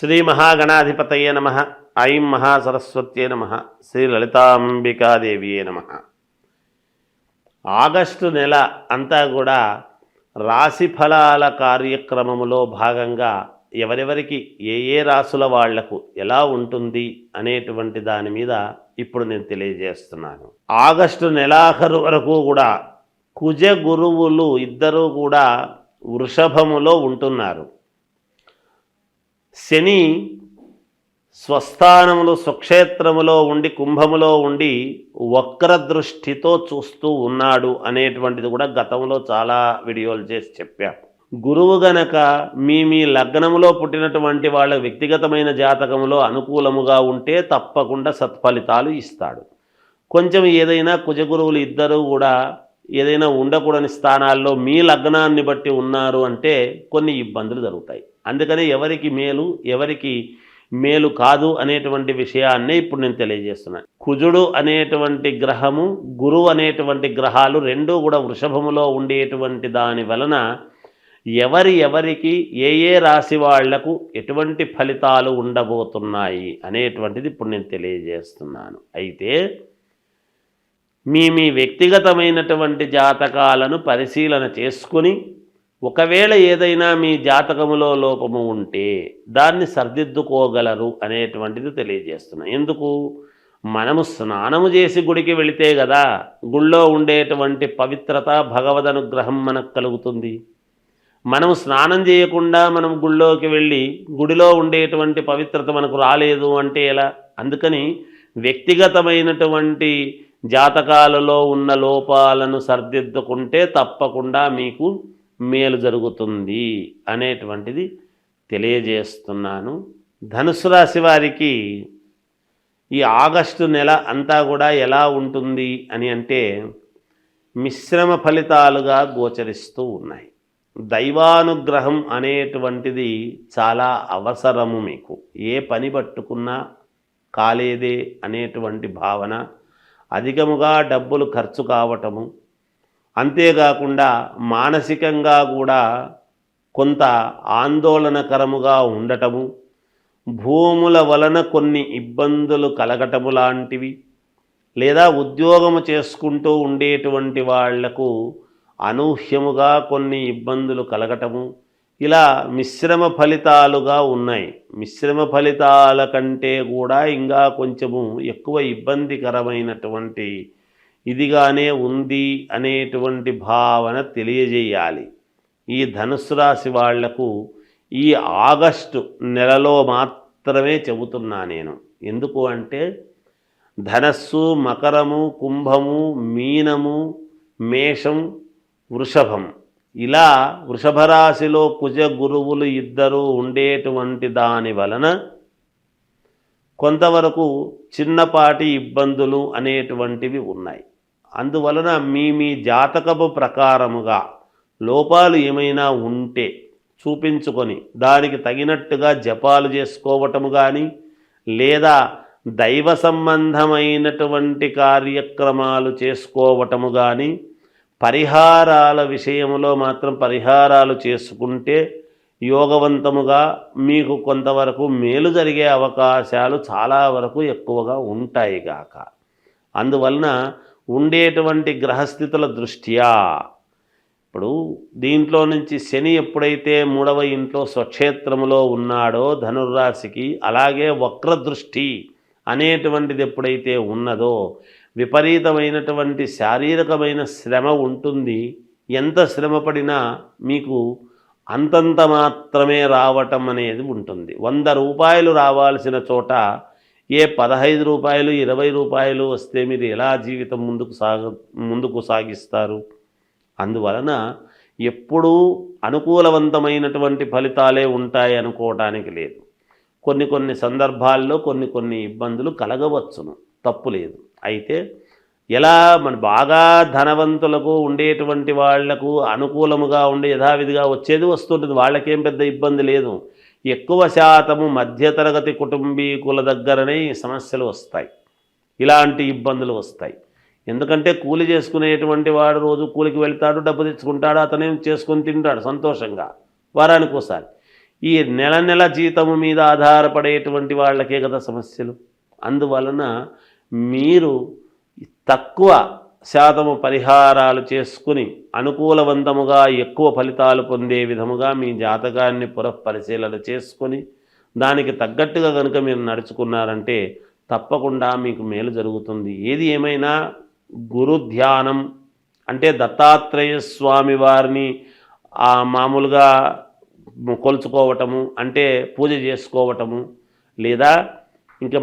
శ్రీ మహాగణాధిపతయే నమ. ఐం మహాసరస్వత్యే నమ. శ్రీ లలితాంబికాదేవియే నమ. ఆగస్టు నెల అంతా కూడా రాశి ఫలాల కార్యక్రమములో భాగంగా ఎవరెవరికి ఏ రాసుల వాళ్లకు ఎలా ఉంటుంది అనేటువంటి దాని మీద ఇప్పుడు నేను తెలియజేస్తున్నాను. ఆగస్టు నెలాఖరు వరకు కూడా కుజ గురువులు ఇద్దరూ కూడా వృషభములో ఉంటున్నారు. శని స్వస్థానములు స్వక్షేత్రములో ఉండి కుంభములో ఉండి వక్రదృష్టితో చూస్తూ ఉన్నాడు అనేటువంటిది కూడా గతంలో చాలా వీడియోలు చేసి చెప్పాను. గురువు గనక మీ లగ్నములో పుట్టినటువంటి వాళ్ళ వ్యక్తిగతమైన జాతకములో అనుకూలముగా ఉంటే తప్పకుండా సత్ఫలితాలు ఇస్తాడు. కొంచెం ఏదైనా కుజగురువులు ఇద్దరూ కూడా ఏదైనా ఉండకూడని స్థానాల్లో మీ లగ్నాన్ని బట్టి ఉన్నారు అంటే కొన్ని ఇబ్బందులు జరుగుతాయి. అందుకని ఎవరికి మేలు ఎవరికి మేలు కాదు అనేటువంటి విషయాన్నే ఇప్పుడు నేను తెలియజేస్తున్నాను. కుజుడు అనేటువంటి గ్రహము గురువు అనేటువంటి గ్రహాలు రెండూ కూడా వృషభములో ఉండేటువంటి దాని వలన ఎవరికి ఏ రాశి వాళ్లకు ఎటువంటి ఫలితాలు ఉండబోతున్నాయి అనేటువంటిది ఇప్పుడు నేను తెలియజేస్తున్నాను. అయితే మీ వ్యక్తిగతమైనటువంటి జాతకాలను పరిశీలన చేసుకుని ఒకవేళ ఏదైనా మీ జాతకములో లోపము ఉంటే దాన్ని సరిదిద్దుకోగలరు అనేటువంటిది తెలియజేస్తున్నాను. ఎందుకు? మనము స్నానము చేసి గుడికి వెళితే కదా గుళ్ళో ఉండేటువంటి పవిత్రత భగవద్ అనుగ్రహం మనకు కలుగుతుంది. మనము స్నానం చేయకుండా మనం గుళ్ళోకి వెళ్ళి గుడిలో ఉండేటువంటి పవిత్రత మనకు రాలేదు అంటే ఎలా? అందుకని వ్యక్తిగతమైనటువంటి జాతకాలలో ఉన్న లోపాలను సరిదిద్దుకుంటే తప్పకుండా మీకు మేలు జరుగుతుంది అనేటువంటిది తెలియజేస్తున్నాను. ధనుసు రాశి వారికి ఈ ఆగస్టు నెల అంతా కూడా ఎలా ఉంటుంది అని అంటే మిశ్రమ ఫలితాలుగా గోచరిస్తూ ఉన్నాయి. దైవానుగ్రహం అనేటువంటిది చాలా అవసరము. మీకు ఏ పని పట్టుకున్నా కాలేదే అనేటువంటి భావన, అధికముగా డబ్బులు ఖర్చు కావటము, అంతేకాకుండా మానసికంగా కూడా కొంత ఆందోళనకరముగా ఉండటము, భూముల వలన కొన్ని ఇబ్బందులు కలగటము లాంటివి, లేదా ఉద్యోగము చేసుకుంటూ ఉండేటువంటి వాళ్లకు అనూహ్యముగా కొన్ని ఇబ్బందులు కలగటము, ఇలా మిశ్రమ ఫలితాలుగా ఉన్నాయి. మిశ్రమ ఫలితాల కంటే కూడా ఇంకా కొంచెము ఎక్కువ ఇబ్బందికరమైనటువంటి ఇదిగానే ఉంది అనేటువంటి భావన తెలియజేయాలి. ఈ ధనుస్సు రాశి వాళ్లకు ఈ ఆగస్టు నెలలో మాత్రమే చెబుతున్నా నేను. ఎందుకు అంటే ధనస్సు, మకరము, కుంభము, మీనము, మేషం, వృషభం, ఇలా వృషభ రాశిలో కుజ గురువులు ఇద్దరూ ఉండేటువంటి దాని వలన కొంతవరకు చిన్నపాటి ఇబ్బందులు అనేటువంటివి ఉన్నాయి. అందువలన మీ జాతకపు ప్రకారముగా లోపాలు ఏమైనా ఉంటే చూపించుకొని దానికి తగినట్టుగా జపాలు చేసుకోవటము కానీ, లేదా దైవ సంబంధమైనటువంటి కార్యక్రమాలు చేసుకోవటము కానీ, పరిహారాల విషయంలో మాత్రం పరిహారాలు చేసుకుంటే యోగవంతముగా మీకు కొంతవరకు మేలు జరిగే అవకాశాలు చాలా వరకు ఎక్కువగా ఉంటాయి గాక. అందువలన ఉండేటువంటి గ్రహస్థితుల దృష్ట్యా ఇప్పుడు దీంట్లో నుంచి శని ఎప్పుడైతే 3వ ఇంట్లో స్వక్షేత్రములో ఉన్నాడో ధనుర్రాశికి, అలాగే వక్రదృష్టి అనేటువంటిది ఎప్పుడైతే ఉన్నదో విపరీతమైనటువంటి శారీరకమైన శ్రమ ఉంటుంది. ఎంత శ్రమ పడినా మీకు అంతంత మాత్రమే రావటం అనేది ఉంటుంది. 100 రూపాయలు రావాల్సిన చోట ఏ 15 రూపాయలు 20 రూపాయలు వస్తే మీరు ఎలా జీవితం ముందుకు సాగిస్తారు? అందువలన ఎప్పుడూ అనుకూలవంతమైనటువంటి ఫలితాలే ఉంటాయి అనుకోవటానికి లేదు. కొన్ని సందర్భాల్లో కొన్ని ఇబ్బందులు కలగవచ్చును, తప్పు లేదు. అయితే ఎలా మన బాగా ధనవంతులకు ఉండేటువంటి వాళ్లకు అనుకూలముగా ఉండి యథావిధిగా వచ్చేది వస్తుంటుంది, వాళ్ళకేం పెద్ద ఇబ్బంది లేదు. ఎక్కువ శాతము మధ్యతరగతి కుటుంబీకుల దగ్గరనే ఈ సమస్యలు వస్తాయి, ఇలాంటి ఇబ్బందులు వస్తాయి. ఎందుకంటే కూలి చేసుకునేటువంటి వాడు రోజు కూలికి వెళ్తాడు, డబ్బు తెచ్చుకుంటాడు, అతనేం చేసుకొని తింటాడు సంతోషంగా వారానికి ఒకసారి. ఈ నెల నెల జీతము మీద ఆధారపడేటువంటి వాళ్ళకే కదా సమస్యలు. అందువలన మీరు తక్కువ శాతము పరిహారాలు చేసుకుని అనుకూలవంతముగా ఎక్కువ ఫలితాలు పొందే విధముగా మీ జాతకాన్ని పునఃపరిశీలన చేసుకొని దానికి తగ్గట్టుగా కనుక మీరు నడుచుకున్నారంటే తప్పకుండా మీకు మేలు జరుగుతుంది. ఏది ఏమైనా గురు ధ్యానం అంటే దత్తాత్రేయ స్వామి వారిని మామూలుగా కొలుచుకోవటము, అంటే పూజ చేసుకోవటము, లేదా ఇంకా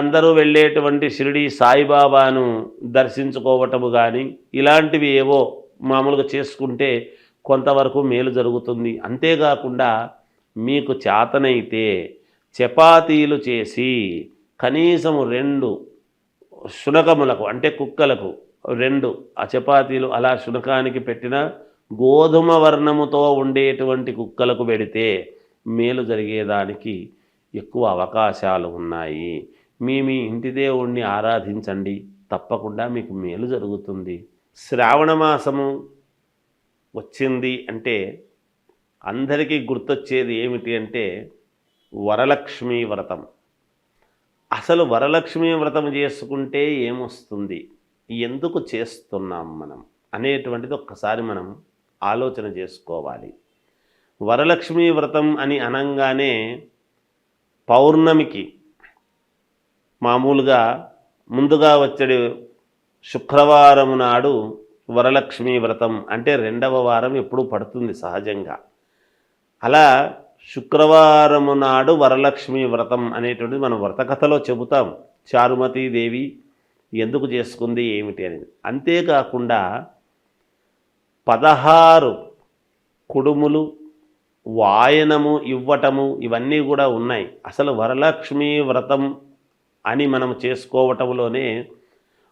అందరూ వెళ్ళేటువంటి షిరిడి సాయిబాబాను దర్శించుకోవటము కానీ ఇలాంటివి ఏవో మామూలుగా చేసుకుంటే కొంతవరకు మేలు జరుగుతుంది. అంతేకాకుండా మీకు చేతనైతే చపాతీలు చేసి కనీసం 2 శునకములకు అంటే కుక్కలకు 2 ఆ చపాతీలు అలా శునకానికి పెట్టిన గోధుమ వర్ణముతో ఉండేటువంటి కుక్కలకు పెడితే మేలు జరిగేదానికి ఎక్కువ అవకాశాలు ఉన్నాయి. మీ ఇంటి దేవుణ్ణి ఆరాధించండి, తప్పకుండా మీకు మేలు జరుగుతుంది. శ్రావణ మాసము వచ్చింది అంటే అందరికీ గుర్తొచ్చేది ఏమిటి అంటే వరలక్ష్మీ వ్రతం. అసలు వరలక్ష్మీ వ్రతం చేసుకుంటే ఏమొస్తుంది, ఎందుకు చేస్తున్నాం మనం అనేటువంటిది ఒక్కసారి మనం ఆలోచన చేసుకోవాలి. వరలక్ష్మీ వ్రతం అని అనంగానే పౌర్ణమికి మామూలుగా ముందుగా వచ్చే శుక్రవారం నాడు వరలక్ష్మీ వ్రతం అంటే 2వ వారం ఎప్పుడు పడుతుంది సహజంగా. అలా శుక్రవారము నాడు వరలక్ష్మీ వ్రతం అనేటువంటిది మనం వ్రతకథలో చెబుతాం. చారుమతీదేవి ఎందుకు చేసుకుంది ఏమిటి అనేది. అంతేకాకుండా 16 కుడుములు వాయనము ఇవ్వటము ఇవన్నీ కూడా ఉన్నాయి. అసలు వరలక్ష్మీ వ్రతం అని మనం చేసుకోవటంలోనే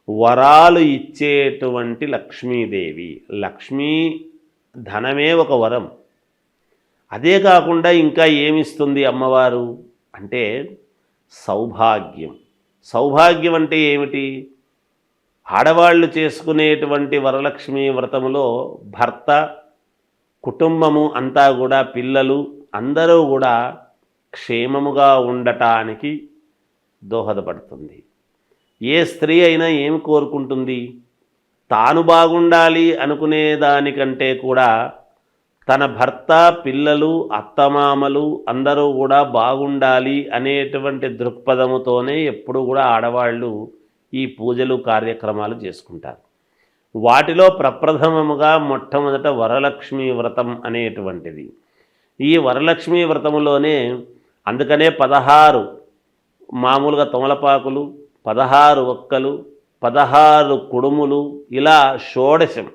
వరాలు ఇచ్చేటువంటి లక్ష్మీదేవి. లక్ష్మీ ధనమే ఒక వరం. అదే కాకుండా ఇంకా ఏమిస్తుంది అమ్మవారు అంటే సౌభాగ్యం. సౌభాగ్యం అంటే ఏమిటి? ఆడవాళ్ళు చేసుకునేటువంటి వరలక్ష్మీ వ్రతములో భర్త, కుటుంబము అంతా కూడా, పిల్లలు అందరూ కూడా క్షేమముగా ఉండటానికి దోహదపడుతుంది. ఏ స్త్రీ అయినా ఏమి కోరుకుంటుంది? తాను బాగుండాలి అనుకునే దానికంటే కూడా తన భర్త, పిల్లలు, అత్తమామలు అందరూ కూడా బాగుండాలి అనేటువంటి దృక్పథముతోనే ఎప్పుడు కూడా ఆడవాళ్ళు ఈ పూజలు కార్యక్రమాలు చేసుకుంటారు. వాటిలో ప్రప్రథమముగా మొట్టమొదట వరలక్ష్మీ వ్రతం అనేటువంటిది. ఈ వరలక్ష్మీ వ్రతములోనే అందుకనే 16 మామూలుగా తమలపాకులు, 16 ఒక్కలు, 16 కుడుములు, ఇలా షోడశం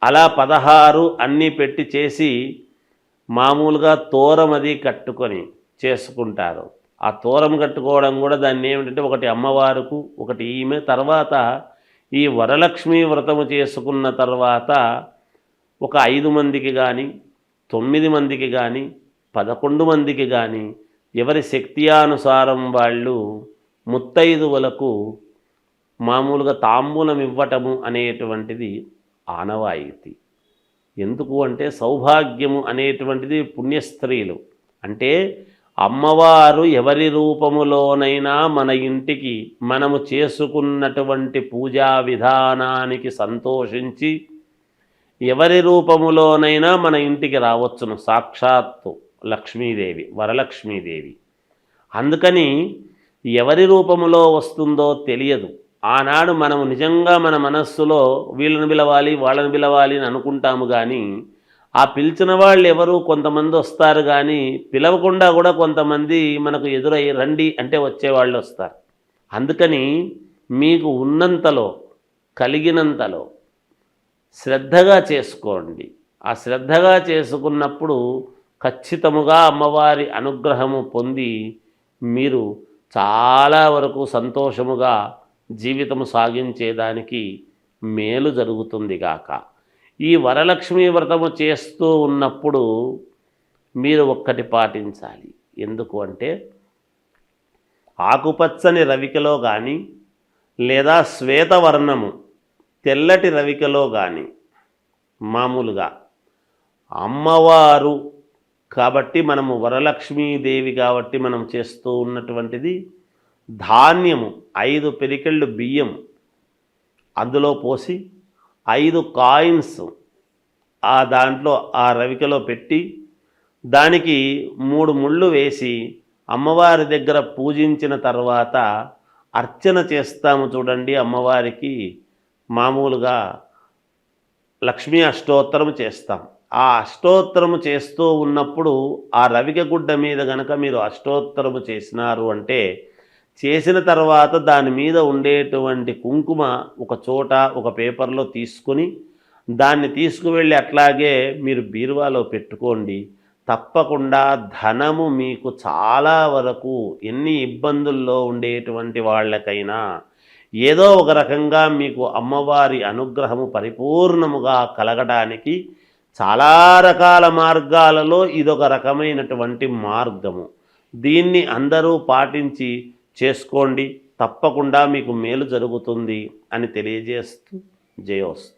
అలా 16 అన్నీ పెట్టి చేసి మామూలుగా తోరం అది కట్టుకొని చేసుకుంటారు. ఆ తోరం కట్టుకోవడం కూడా దాన్ని ఏమిటంటే ఒకటి అమ్మవారుకు, ఒకటి ఈమె. తర్వాత ఈ వరలక్ష్మీ వ్రతము చేసుకున్న తర్వాత ఒక 5 మందికి కానీ, 9 మందికి కానీ, 11 మందికి కానీ ఎవరి శక్త్యానుసారం వాళ్ళు ముత్తైదువులకు మామూలుగా తాంబూలం ఇవ్వటము అనేటువంటిది ఆనవాయితీ. ఎందుకు అంటే సౌభాగ్యము అనేటువంటిది పుణ్యస్త్రీలు అంటే అమ్మవారు ఎవరి రూపములోనైనా మన ఇంటికి మనము చేసుకున్నటువంటి పూజా విధానానికి సంతోషించి ఎవరి రూపములోనైనా మన ఇంటికి రావచ్చును. సాక్షాత్తు లక్ష్మీదేవి, వరలక్ష్మీదేవి. అందుకని ఎవరి రూపములో వస్తుందో తెలియదు. ఆనాడు మనము నిజంగా మన మనస్సులో వీళ్ళని పిలవాలి, వాళ్ళని పిలవాలి అని అనుకుంటాము. కానీ ఆ పిలిచిన వాళ్ళు ఎవరు? కొంతమంది వస్తారు, కానీ పిలవకుండా కూడా కొంతమంది మనకు ఎదురై రండి అంటే వచ్చేవాళ్ళు వస్తారు. అందుకని మీకు ఉన్నంతలో, కలిగినంతలో శ్రద్ధగా చేసుకోండి. ఆ శ్రద్ధగా చేసుకున్నప్పుడు ఖచ్చితముగా అమ్మవారి అనుగ్రహము పొంది మీరు చాలా వరకు సంతోషముగా జీవితము సాగించేదానికి మేలు జరుగుతుంది గాక. ఈ వరలక్ష్మీ వ్రతము చేస్తూ ఉన్నప్పుడు మీరు ఒక్కటి పాటించాలి. ఎందుకు అంటే ఆకుపచ్చని రవికలో కానీ లేదా శ్వేతవర్ణము తెల్లటి రవికలో కానీ మామూలుగా అమ్మవారు కాబట్టి మనము వరలక్ష్మీదేవి కాబట్టి మనం చేస్తూ ఉన్నటువంటిది ధాన్యము 5 పిరికెళ్ళు బియ్యం అందులో పోసి 5 కాయిన్స్ ఆ దాంట్లో ఆ రవికలో పెట్టి దానికి 3 ముళ్ళు వేసి అమ్మవారి దగ్గర పూజించిన తర్వాత అర్చన చేస్తాము చూడండి. అమ్మవారికి మామూలుగా లక్ష్మీ అష్టోత్తరం చేస్తాం. ఆ అష్టోత్తరము చేస్తూ ఉన్నప్పుడు ఆ రవిక గుడ్డ మీద గనక మీరు అష్టోత్తరము చేసినారు అంటే చేసిన తర్వాత దాని మీద ఉండేటువంటి కుంకుమ ఒక చోట ఒక పేపర్లో తీసుకొని దాన్ని తీసుకువెళ్ళి అట్లాగే మీరు బీరువాలో పెట్టుకోండి. తప్పకుండా ధనము మీకు చాలా వరకు ఎన్ని ఇబ్బందుల్లో ఉండేటువంటి వాళ్ళకైనా ఏదో ఒక రకంగా మీకు అమ్మవారి అనుగ్రహము పరిపూర్ణముగా కలగడానికి చాలా రకాల మార్గాలలో ఇదొక రకమైనటువంటి మార్గము. దీన్ని అందరూ పాటించి చేసుకోండి. తప్పకుండా మీకు మేలు జరుగుతుంది అని తెలియజేస్తూ జయోస్తు.